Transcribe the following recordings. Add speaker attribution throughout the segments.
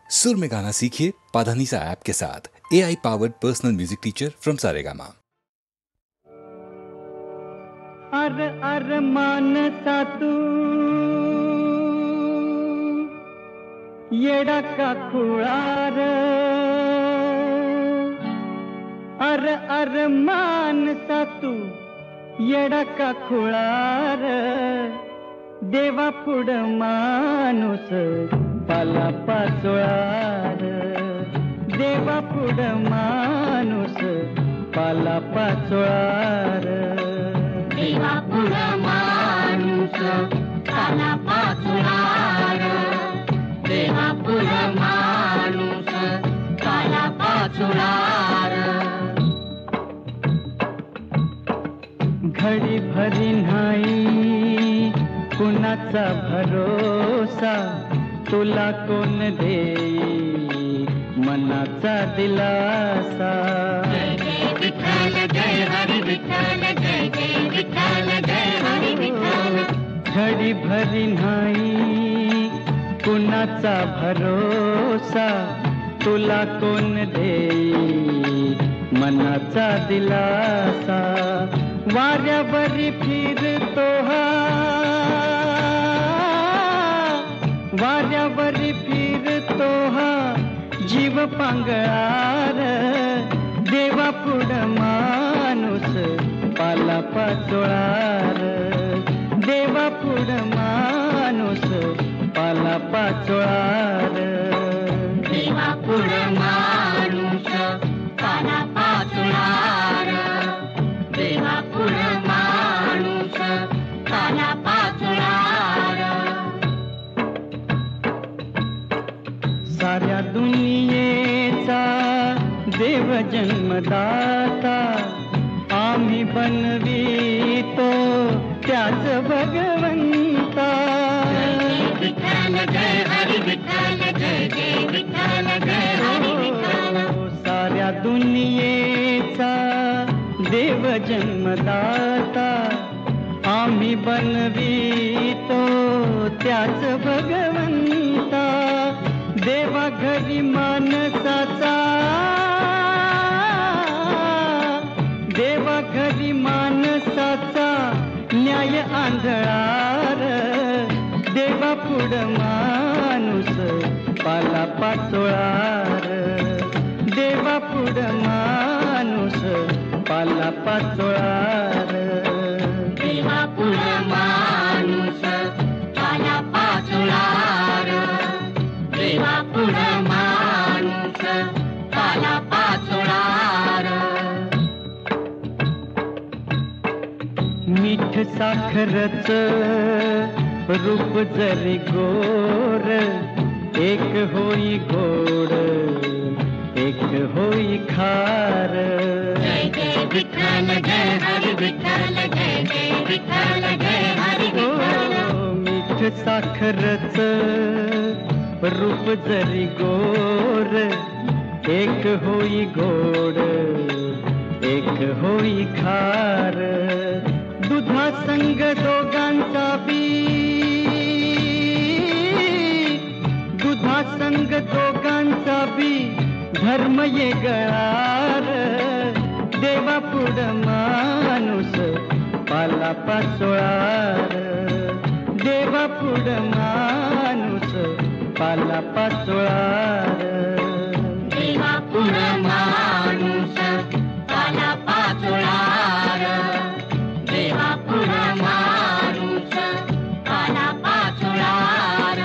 Speaker 1: सुर में गाना सीखिए पाधानीसा ऐप के साथ। AI powered personal music teacher from Saregama.
Speaker 2: अर मानसा तू येडा का खुळार, अर मानसा तू येडा का खुळार, देवा पुढ माणूस पाला पाचोळार, देवा पुढ माणूस पाला पाचोळार,
Speaker 3: देवा पुढ माणूस पाला पाचोळार, देवा पुढ माणूस पाला पाचोळार.
Speaker 2: घडी भरी नाही कुणाचा भरोसा, तुला कोण देई मनाचा दिलासा.
Speaker 3: जय जय विठ्ठल जय हरी विठ्ठल, जय जय विठ्ठल जय हरी विठ्ठल.
Speaker 2: घडी भरी नाही कुणाचा भरोसा, तुला कोण देई मनाचा दिलासा. वाऱ्यावरी फिरतो हा, वाऱ्यावरी फिरतो हा जीव पांगळार, देवा पुढ माणूस पाला पाचोळार, देवा पुढ माणूस पाला पाचोळार,
Speaker 3: देवा पुढ माणूस पाला पाचोळार, देवा पुढ माणूस पाला पाचोळार.
Speaker 2: साऱ्या दुनियेचा देव जन्मदाता, आम्ही बनवितो त्याच भगवंता.
Speaker 3: विठ्ठल जय हरी विठ्ठल, जय जय विठ्ठल जय हरी विठ्ठल.
Speaker 2: साऱ्या दुनियेचा देव जन्मदाता, आम्ही बनवितो त्याच भगवंता. देवा घरी माणसाचा, देवा घरी माणसाचा न्याय आंधळार, देवा पुढ माणूस पाला पाचोळार, देवा पुढ माणूस पाला पाचोळार,
Speaker 3: देवा पुढ माणूस पाला पाचोळार, देवा पुढ माणूस पाला पाचोळार.
Speaker 2: मीठ साखरच रूप जरी गोर, एक होई गोड एक होई खार.
Speaker 3: जय जय विठ्ठल जय हरी विठ्ठल, जय जय विठ्ठल जय हरी विठ्ठल.
Speaker 2: मीठ साखरच रूप जरी गोर, एक होई गोड एक होई खार. दुधा संग दोघांचा बी, दुधा संग दोघांचा बी धर्म ये गळार, देवा पुढ माणूस पाला पाचोळार, देवा पुढ माणूस पाला पाचोळार,
Speaker 3: देवा पुढ माणूस पाला पाचोळार, देवा पुढ माणूस पाला पाचोळार.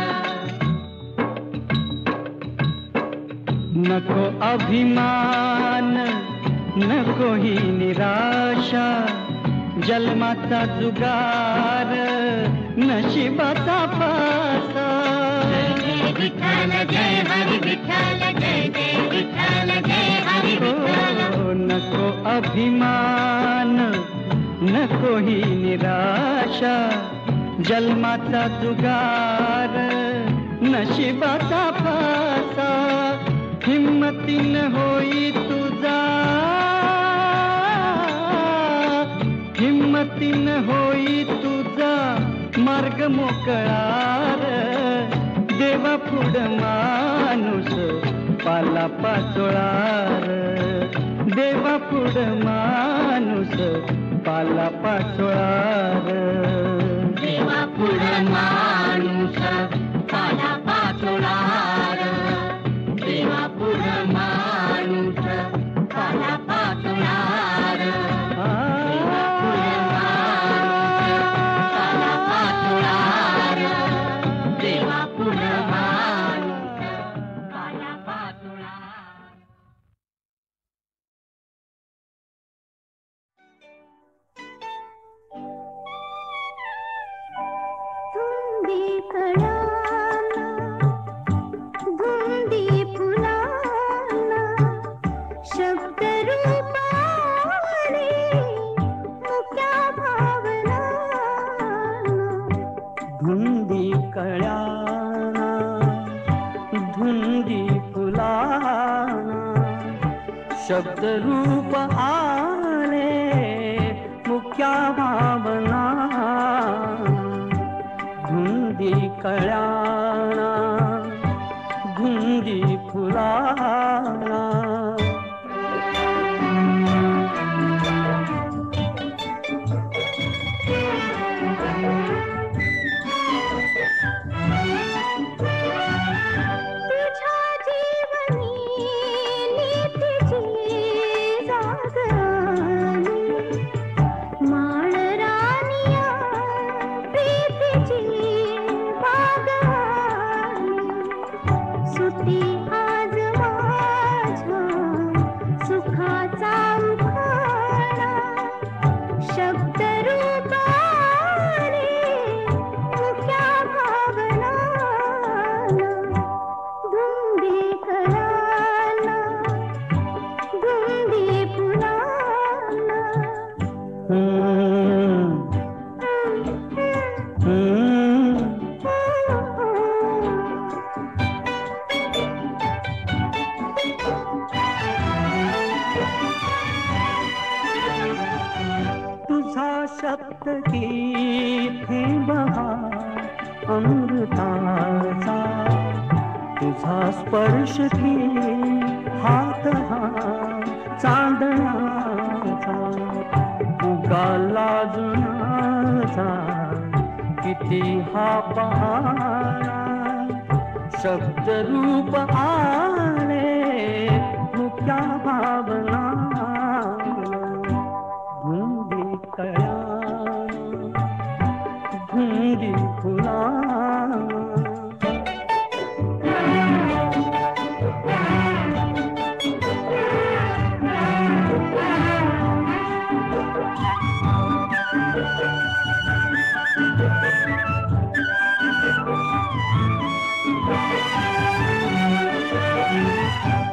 Speaker 2: नको अभिमान नको ही निराशा, जन्माचा जुगार नशिबाचा पासा.
Speaker 3: जय विठ्ठल जय हरी विठ्ठल, जय जय विठ्ठल जय हरी विठ्ठल.
Speaker 2: नको अभिमान नको ही निराशा, जन्माचा जुगार नशिबाचा पासा. हिम्मतीन होई तुझा, हिम्मतीन होई तुझा मार्ग मोकळार, देवा पुढ माणूस पाला पाचोळार देवा पुढ माणूस पाला पाचोळार
Speaker 3: देवा पुढ माणूस पाला पाचोळार देवा पुढ माणूस पाला पाचोळार देवा पुढ माणूस पाला पाचोळार देवा पुढ माणूस पाला पाचोळार.
Speaker 4: धुंदी कळाना धुंदी फुलाना शब्द रूपाने मुक्या भावना
Speaker 2: धुंदी कळ्याना धुंदी फुलाना शब्द रूप आले मुक्या भावना धुंदी कळ्याना धुंदी फुलाना
Speaker 4: तुझ्या जीवनी नीतीची जागराणी माळरानिया प्रीतीची बागवानी सुटी आज माझ्या सुखाचा उखाणा शब्द रूपाने मुक्या भावना धुंदी कळाना धुंदी फुलाना
Speaker 2: तुझा शब्द की बहार अमृताचा तुझा स्पर्श की हात हा चांदण्याचा उगाला जुनाचा किती हा पहारा शब्द रूप आले मुक्या भावना धुंदी कळ्याना धुंदी फुलाना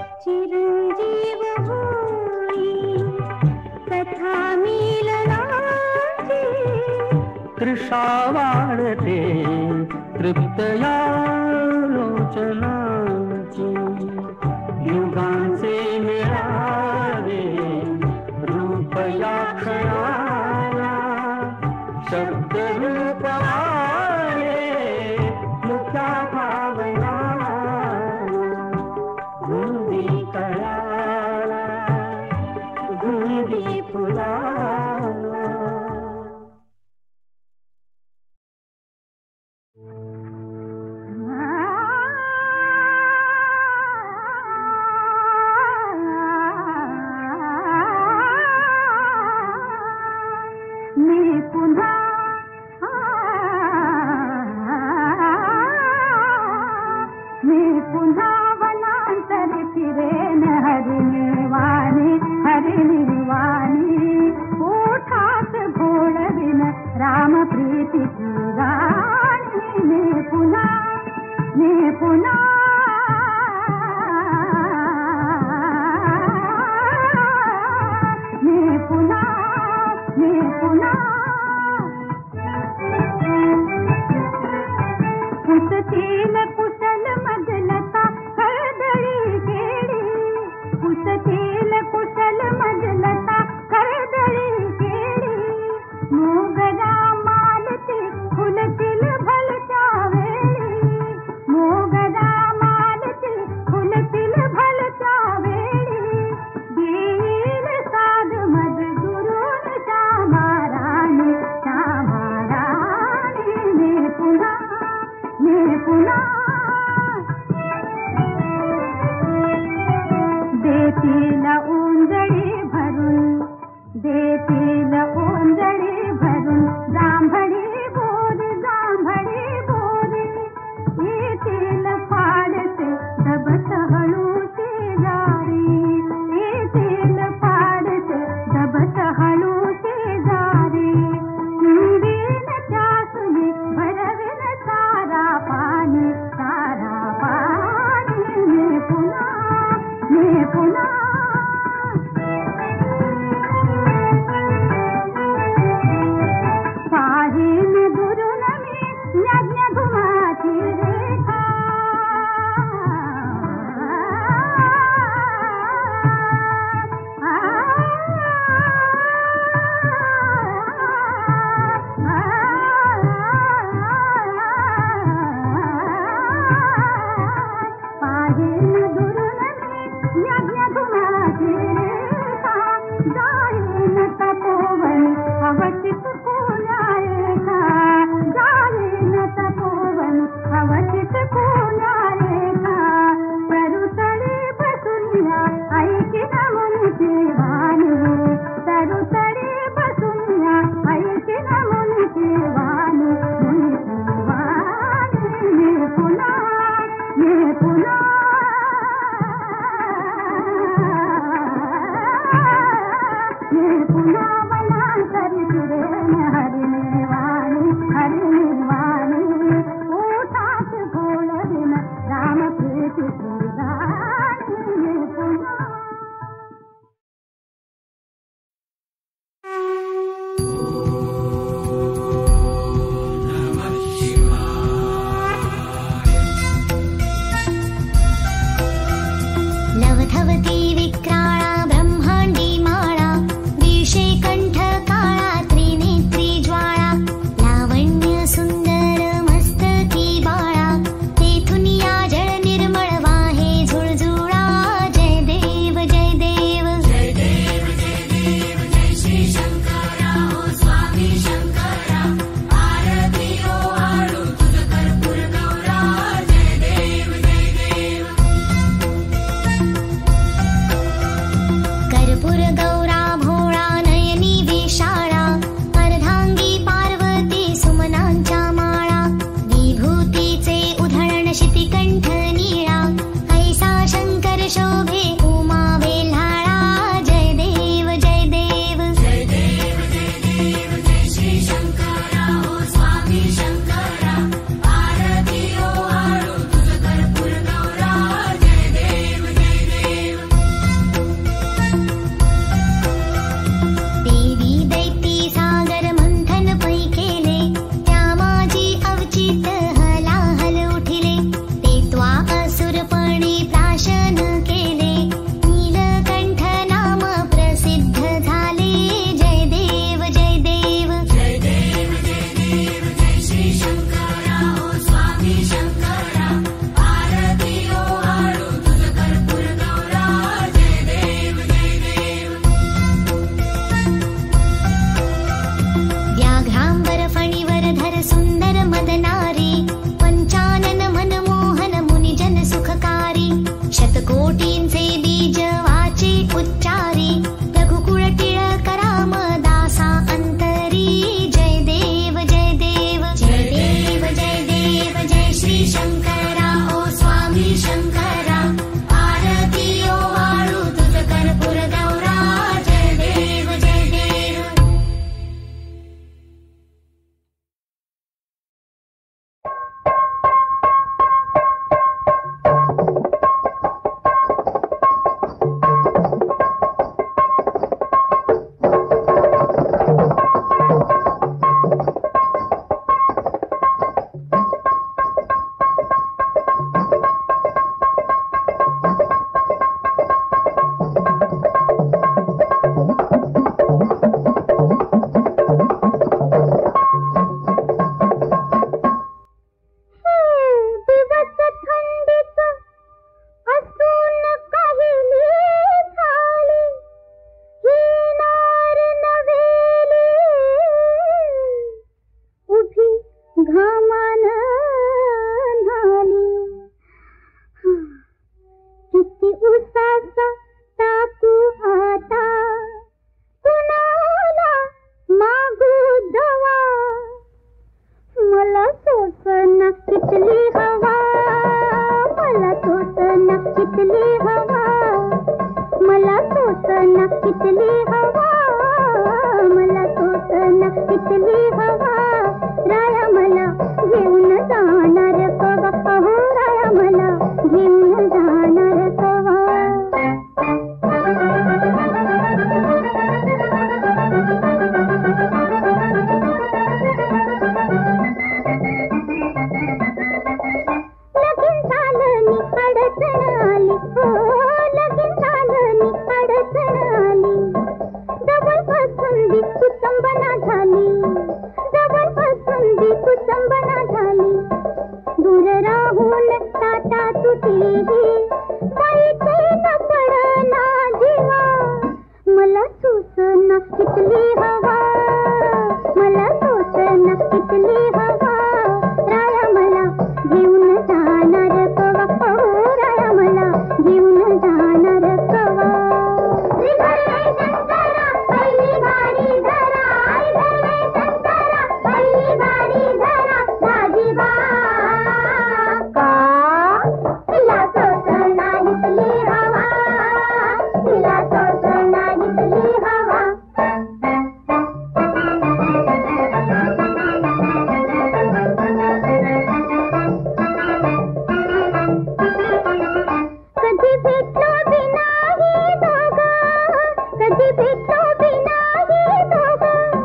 Speaker 4: चिरंजीव होई कथा मिलनाची
Speaker 2: तृषा वाढते तृप्त या लोचनाची युगांचे मिळावे रूप या क्षणाला शब्द रूप आले मुक्या भावना धुंदी कळाला धुंदी फुलाना
Speaker 4: मी पुन्हा मी पुन्हा वनांतर फिरेन हरिनिर्वाणी हरिनिर्वाणी ओठात घोळविन राम प्रीतीची राणी मी पुन्हा कुसतील कुशल मजलता
Speaker 5: शोभे उमा वेल्हाळा. जय देव जय देव जय देव जय देव जय श्री शंकरा हो स्वामी शंकरा. आरती ओवाळू तुझ कर्पूर गौरा. जय देव जय देव. देवी दैती सागर मंथन पै केले. त्या माझी अवचित हलाहल उठिले. ते त्वा असुरपणी प्राशन केले. नीलकंठ नाम प्रसिद्ध झाले. जय देव जय देव जय देव जय देव जय श्री शंकरा हो स्वामी शंकरा. आरती ओवाळू तुझ कर्पूर गौरा. जय देव जय देव. व्याघ्रांबर फणीवर धर सुंदर मदनारी. पंचानन मनमोहन मुनिजन सुखकारी. शतकोटींचे बीज वाचे उच्चारी. रघुकुळ टिळक राम दासा अंतरी. जय देव जय देव जय देव जय देव जय श्री शंकरा ओ स्वामी शंकरा. आरती ओवाळू तुझ कर्पूर गौरा. जय देव जय देव. दिवस थंडीच असून काहिली झाली. ही नार नवेली उभी घामान झाली. किती उसास टाकू आता. कुणाला मागू दवा. मला सोसना कितली हवा. मला सोसना कितली हवा. मला सोसना कितली हवा. मला सोसना कितली हवा. राया मला घेऊन जाणार कवा. अहो राया मला घेऊन जाणार कवा. लगीन झालं नि अडचण आली. हो लगीन झालं नि अडचण आली. जवळ पसंदी कुटुंबना झाली. जवळ पसंदी कुटुंबना झाली. दूर राहून ताटा तुटली. वाईट न पडना जीवा. मला सोसना कितली हवा. मला सोसना कितली हवा. राया मला घेऊन जाणार कवा. अहो राया मला घेऊन जाणार कवा. शंकरा पहिली गाडी धरा. शंकरा पहिली गाडी धरा. दाजीबा का तिला सोसना इथली हवा. तिला सोसना इथली हवा. कधी भेटलो बी नाही दोघं. कधी भेटलो बी नाही दोघं.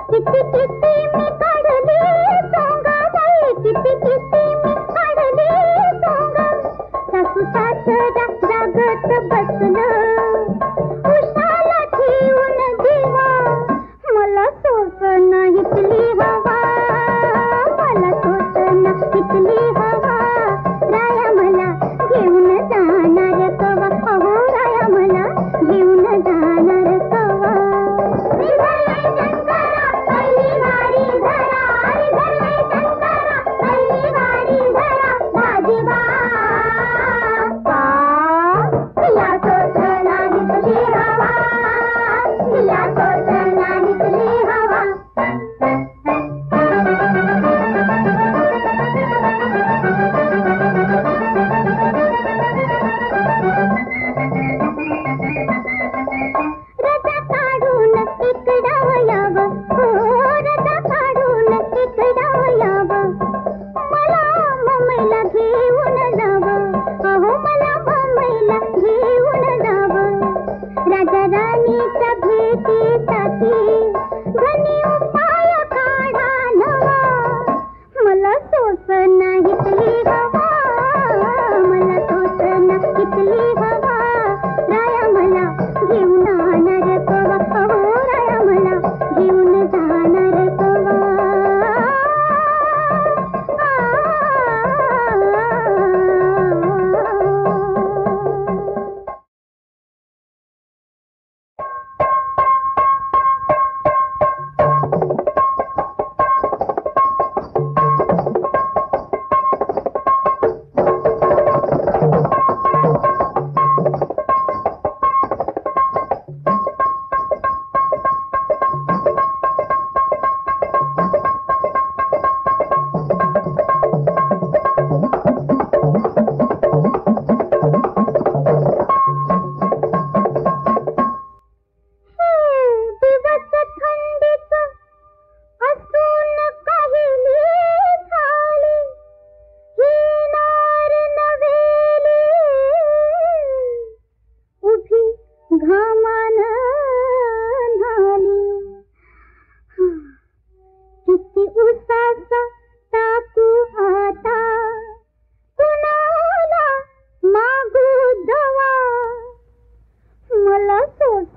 Speaker 5: किती किती मी काढली सोंग. बाई किती किती मी काढली सोंग. सासू सासरा जागत बसलं. उशाला ठेवून दिवा. मला सोसना इथली हवा. मला सोसना इथली हवा. राया मला घेऊन जाणार कवा. अहो राया मला घेऊन जाणार कवा. शंकरा पहिली गाडी धरा. शंकरा पहिली गाडी धरा. दाजीबा का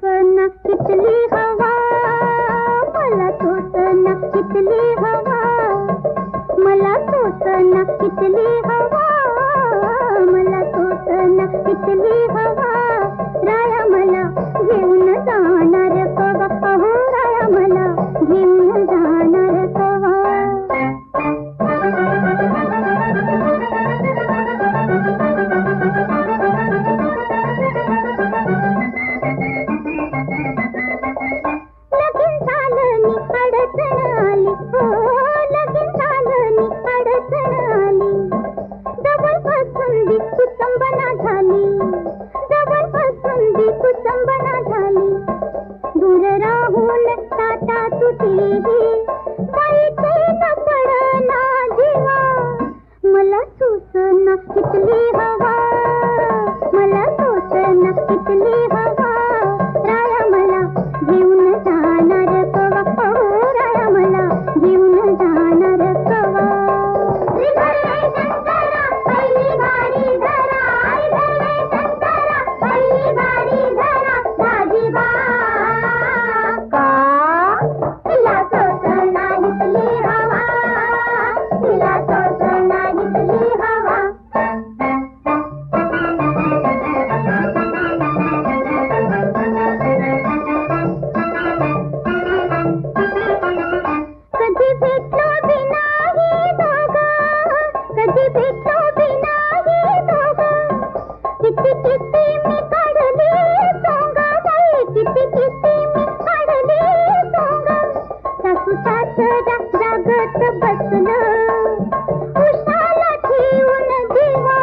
Speaker 4: सोसना कितली हवा, मला सोसना कितली हवा, मला सोसना कितली हवा, मला सोसना कितली हवा, राया मला घेऊन जाणार कवा, अहो राया मला घेऊन जाणार कवा. लगीन झालं नि अडचण आली, हो लगीन झालं नि अडचण आली, जवळपासून बी कुटुंबना झाली, जवळपासून बी कुटुंबना झाली, दूर राहून ताटा तुटली, बाईचे न पडना जीवा, मला सोसना कितली हवा, मला सोसना कितली हवा, राया मला घेऊन जाणार कवा, अहो राया मला घेऊन जाणार कवा. पहिली गाडी धरा, आई धरे शंकरा, पहिली गाडी धरा, दाजीबा का तिला सोसना इथली हवा, तिला सोसना इथली हवा. कधी भेटलो बी नाही दोघं, कधी भेटलो बी नाही दोघं, किती किती मी काढली सोंग, बाई किती किती मी काढली सोंग, सासू सासरा जागत बसलं, उशाला ठेवून जीवा,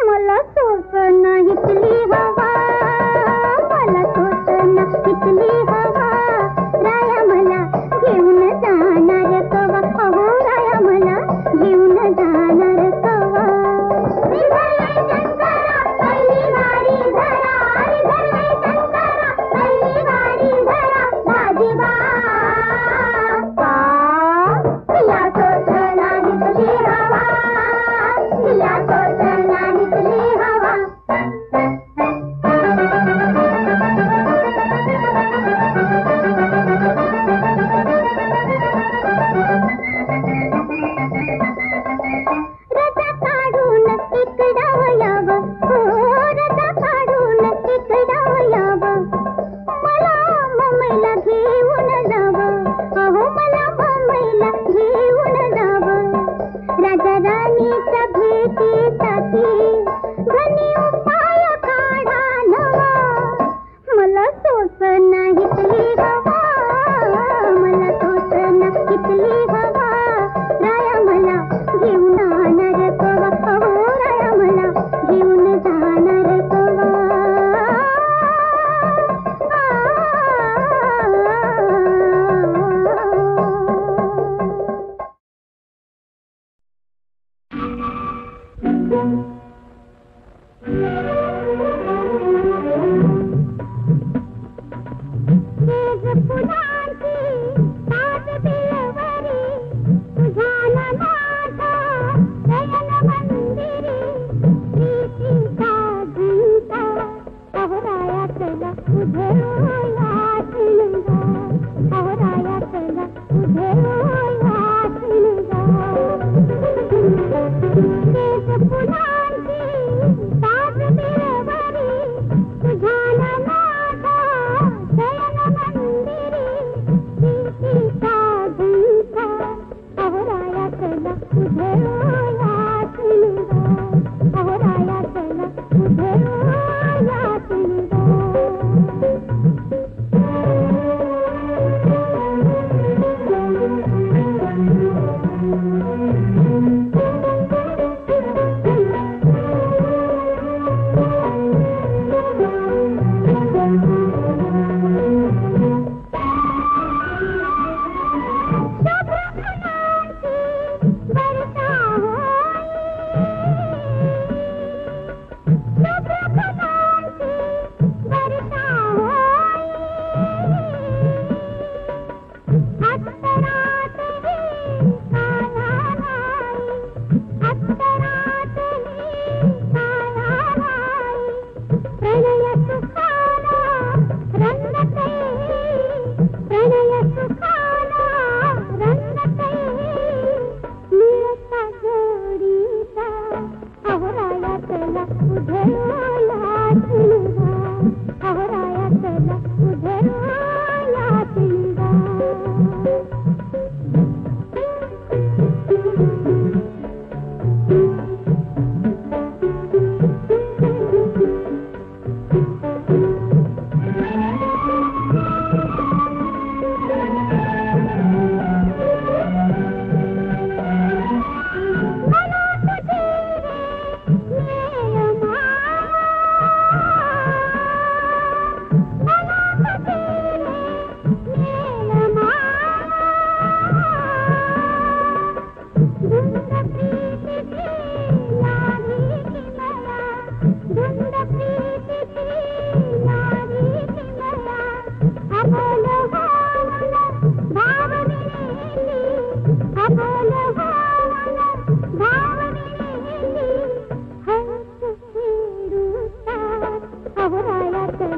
Speaker 4: मला सोसना इथली हवा, मला सोसना इथली हवा, राया मला घेऊन जाणार कवा, अहो राया मला घेऊन जाणार कवा. पहिली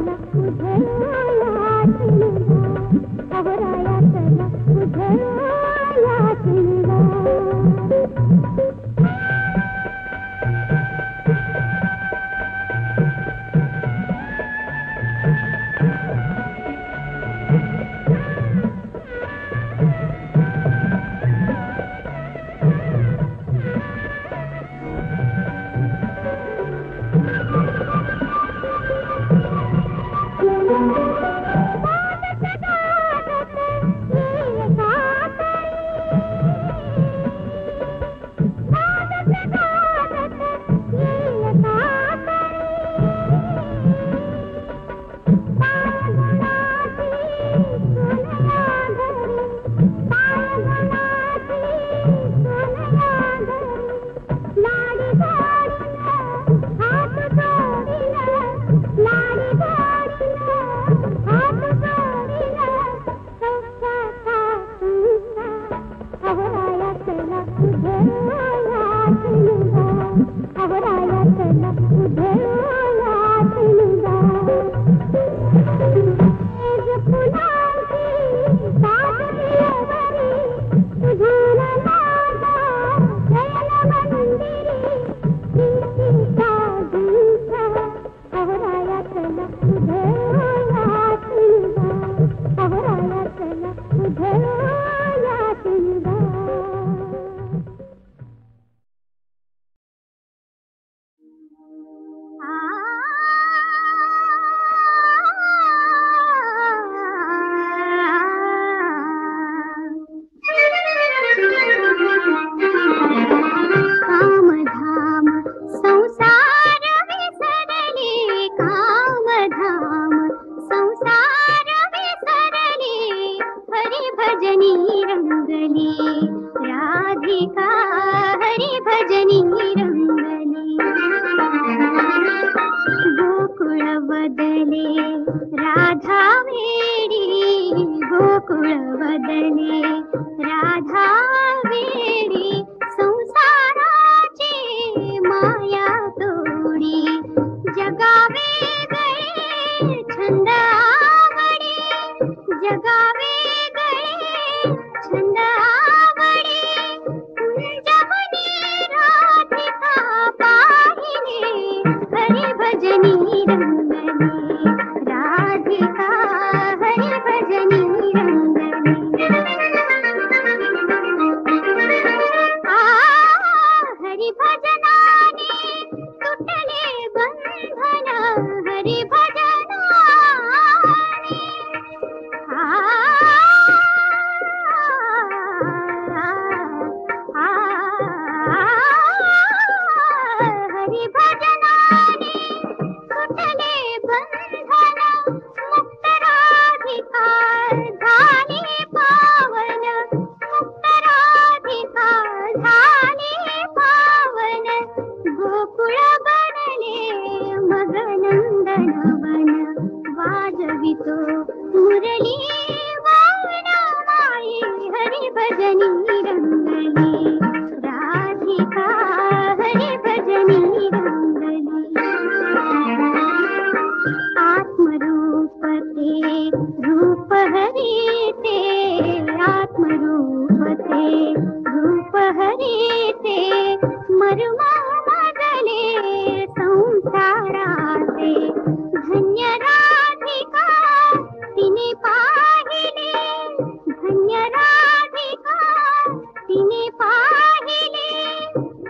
Speaker 4: चला उधळला शिणगा अवराया चला उधळला शिणगा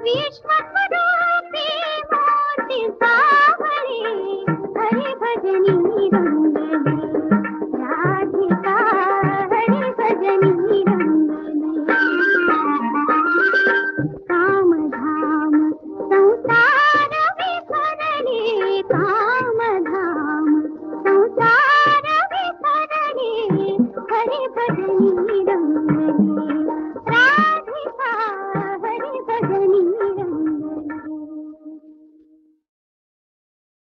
Speaker 4: विश्व